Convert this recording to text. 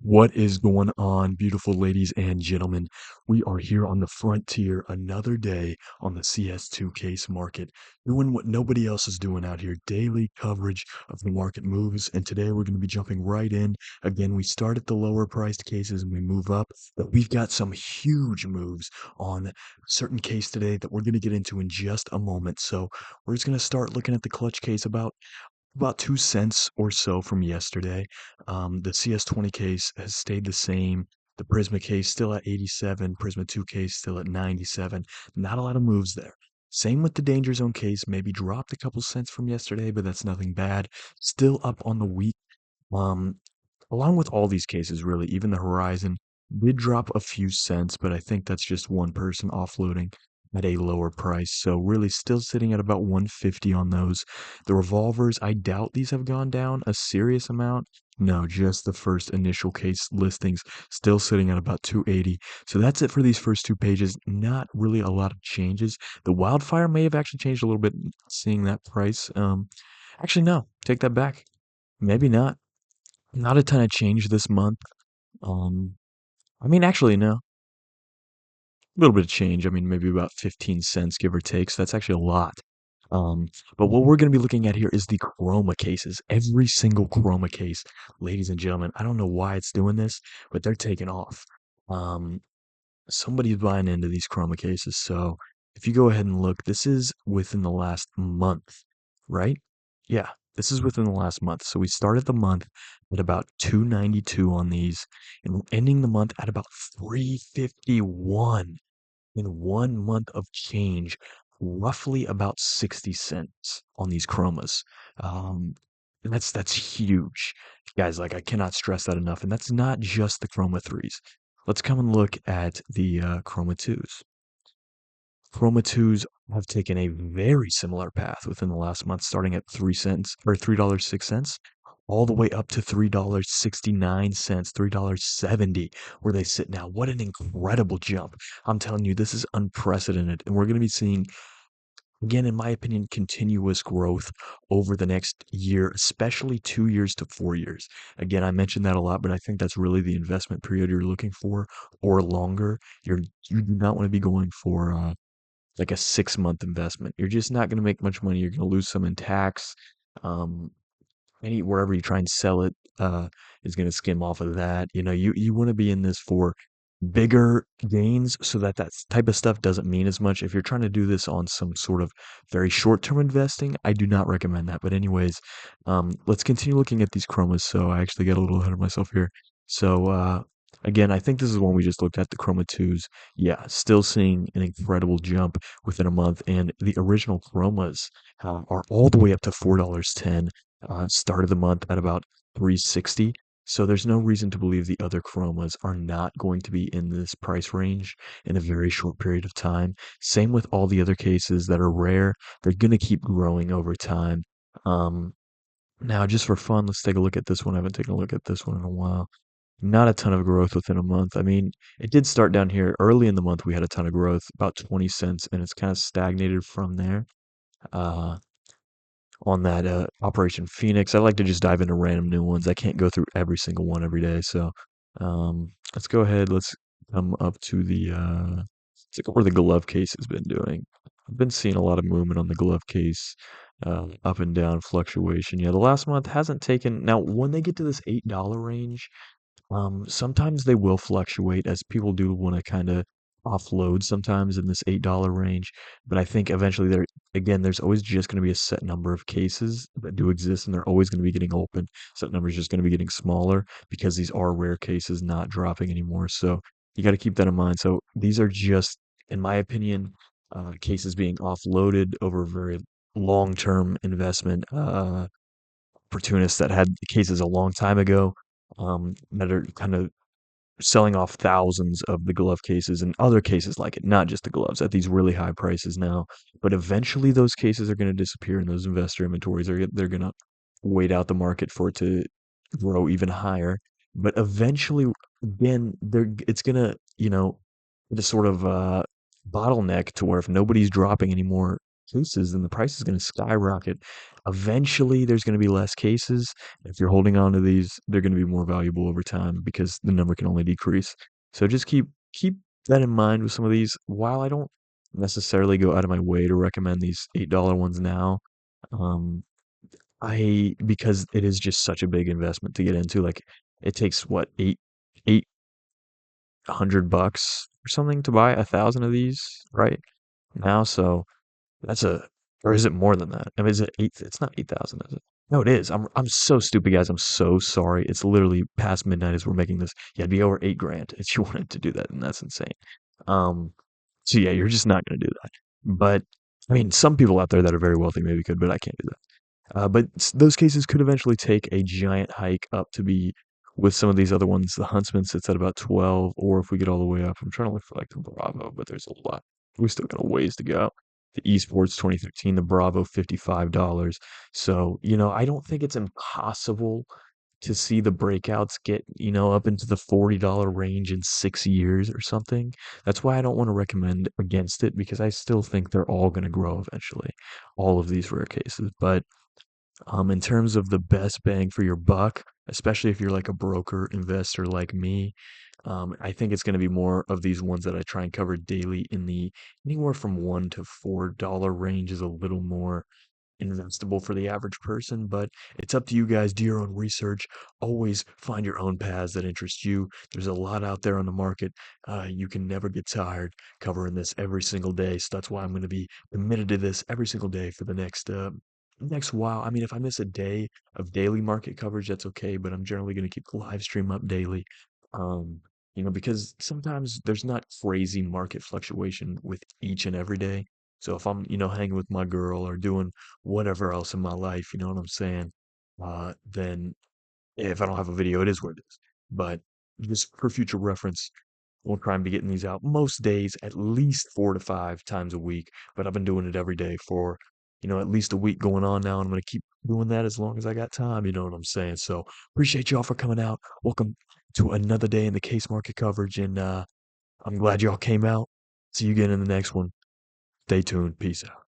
What is going on, beautiful ladies and gentlemen? We are here on the frontier another day on the CS2 case market, doing what nobody else is doing out here, daily coverage of the market moves. And today we're going to be jumping right in. Again, we start at the lower priced cases and we move up, but we've got some huge moves on a certain case today that we're going to get into in just a moment. So we're just going to start looking at the clutch case about 2 cents or so from yesterday. The CS20 case has stayed the same. The Prisma case still at 87, Prisma 2 case still at 97. Not a lot of moves there. Same with the Danger Zone case, maybe dropped a couple cents from yesterday, but that's nothing bad. Still up on the week. Um, Along with all these cases, really, even the Horizon did drop a few cents, but I think that's just one person offloading at a lower price. So really still sitting at about 150 on those. The revolvers, I doubt these have gone down a serious amount. No, just the first initial case listings still sitting at about 280. So that's it for these first two pages. Not really a lot of changes. The wildfire may have actually changed a little bit seeing that price. Actually, no, take that back. Maybe not. Not a ton of change this month. Um, I mean, actually, no. A little bit of change. I mean, maybe about 15 cents, give or take. So that's actually a lot. Um, but what we're going to be looking at here is the Chroma cases. Every single Chroma case, ladies and gentlemen. I don't know why it's doing this, but they're taking off. Um, Somebody's buying into these Chroma cases. So if you go ahead and look, this is within the last month, right? Yeah, this is within the last month. So we started the month at about 292 on these and we're ending the month at about 351 in 1 month of change, roughly about 60 cents on these chromas. And that's huge. Guys, like I cannot stress that enough. And that's not just the chroma threes. Let's come and look at the chroma twos. Chroma twos have taken a very similar path within the last month, starting at 3 cents or $3.06, all the way up to $3.69, $3.70, where they sit now. What an incredible jump. I'm telling you, this is unprecedented. And we're going to be seeing, again, in my opinion, continuous growth over the next year, especially 2 years to 4 years. Again, I mentioned that a lot, but I think that's really the investment period you're looking for or longer. You do not want to be going for like a 6 month investment. You're just not going to make much money. You're going to lose some in tax. Um, wherever you try and sell it is going to skim off of that. You want to be in this for bigger gains so that type of stuff doesn't mean as much. If you're trying to do this on some sort of very short-term investing, I do not recommend that. But anyways, let's continue looking at these chromas. So I actually got a little ahead of myself here. So again, I think this is one we just looked at, the chroma 2s. Yeah, still seeing an incredible jump within a month. And the original chromas are all the way up to $4.10. Start of the month at about 360. So there's no reason to believe the other chromas are not going to be in this price range in a very short period of time. Same with all the other cases that are rare. They're going to keep growing over time. Um, Now, just for fun, let's take a look at this one. I haven't taken a look at this one in a while. Not a ton of growth within a month. I mean, it did start down here early in the month. We had a ton of growth, about 20 cents, and it's kind of stagnated from there. Uh, on that Operation Phoenix. I like to just dive into random new ones. I can't go through every single one every day. So let's go ahead. Let's come up to let's look at where the glove case has been doing. I've been seeing a lot of movement on the glove case, up and down fluctuation. Yeah, the last month hasn't taken. Now, when they get to this $8 range, sometimes they will fluctuate as people do want to kind of offload sometimes in this $8 range. But I think eventually there's always just going to be a set number of cases that do exist and they're always going to be getting open. Set number is just going to be getting smaller because these are rare cases not dropping anymore. So you got to keep that in mind. So these are just, in my opinion, cases being offloaded over very long-term investment opportunists that had cases a long time ago, that are kind of selling off thousands of the glove cases and other cases like it, not just the gloves, at these really high prices now. But eventually, those cases are going to disappear, and those investor inventories they're going to wait out the market for it to grow even higher. But eventually, again, it's going to, just sort of bottleneck to where if nobody's dropping anymore cases, then the price is gonna skyrocket. Eventually, there's gonna be less cases. If you're holding on to these, they're gonna be more valuable over time because the number can only decrease. So just keep that in mind with some of these. While I don't necessarily go out of my way to recommend these $8 ones now, um, I because it is just such a big investment to get into. Like it takes what, 800 bucks or something to buy 1,000 of these right now. So that's a, or is it more than that? I mean, is it eight? It's not 8,000, is it? No, it is. I'm so stupid, guys. I'm so sorry. It's literally past midnight as we're making this. Yeah, it'd be over 8 grand if you wanted to do that, and that's insane. Um, so yeah, you're just not gonna do that. But I mean, some people out there that are very wealthy maybe could, but I can't do that. But those cases could eventually take a giant hike up to be with some of these other ones. The Huntsman sits at about 12, or if we get all the way up, I'm trying to look for like the Bravo, but there's a lot. We still got a ways to go. The Esports 2013, the Bravo $55. So, I don't think it's impossible to see the breakouts get, up into the $40 range in 6 years or something. That's why I don't want to recommend against it because I still think they're all going to grow eventually, all of these rare cases. But in terms of the best bang for your buck, especially if you're like a broker investor like me, I think it's going to be more of these ones that I try and cover daily in the anywhere from $1 to $4 range is a little more investable for the average person, but it's up to you guys. Do your own research. Always find your own paths that interest you. There's a lot out there on the market. You can never get tired covering this every single day. So that's why I'm going to be committed to this every single day for the next while. I mean, if I miss a day of daily market coverage, that's okay, but I'm generally going to keep the live stream up daily. Um, because sometimes there's not crazy market fluctuation with each and every day. So if I'm, hanging with my girl or doing whatever else in my life, you know what I'm saying? Then if I don't have a video, it is what it is. But just for future reference, we'll try and be getting these out most days, at least 4 to 5 times a week. But I've been doing it every day for, at least a week going on now. And I'm going to keep doing that as long as I got time. You know what I'm saying? So appreciate y'all for coming out. Welcome to another day in the case market coverage. And I'm glad y'all came out. See you again in the next one. Stay tuned. Peace out.